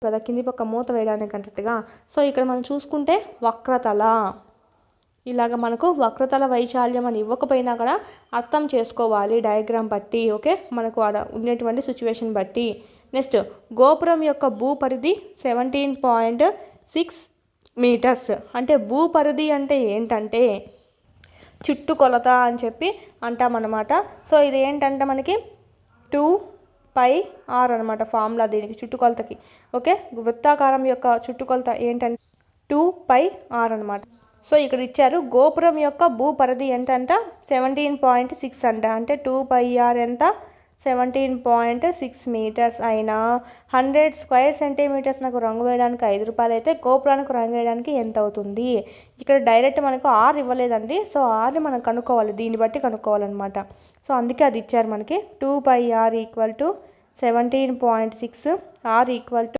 కదా కింది పక్క మూత వేయడానికి అంటట్టుగా. సో ఇక్కడ మనం చూసుకుంటే వక్రతల, ఇలాగ మనకు వక్రతల వైశాల్యం అని ఇవ్వకపోయినా కూడా అర్థం చేసుకోవాలి డయాగ్రామ్ బట్టి. ఓకే, మనకు ఆడ ఉండేటువంటి సిచ్యువేషన్ బట్టి. నెక్స్ట్, గోపురం యొక్క భూపరిధి 17.6 మీటర్స్. అంటే భూపరిధి అంటే ఏంటంటే చుట్టుకొలత అని చెప్పి అంటామన్నమాట. సో ఇది ఏంటంటే మనకి 2πr అనమాట ఫార్ములా దీనికి చుట్టుకొలతకి. ఓకే, వృత్తాకారం యొక్క చుట్టుకొలత ఏంటంటే 2πr అనమాట. సో ఇక్కడ ఇచ్చారు గోపురం యొక్క భూపరిధి ఎంతంట 17.6 అంట. అంటే 2πr ఎంత 17.6 మీటర్స్ అయినా 100 స్క్వేర్ సెంటీమీటర్స్ నాకు రంగు వేయడానికి 5 రూపాయలు అయితే గోపురానికి రంగు వేయడానికి ఎంత అవుతుంది? ఇక్కడ డైరెక్ట్ మనకు ఆర్ ఇవ్వలేదండి. సో ఆర్ని మనం కనుక్కోవాలి, దీన్ని బట్టి కనుక్కోవాలన్నమాట. సో అందుకే అది ఇచ్చారు మనకి 2πr = 17.6, r =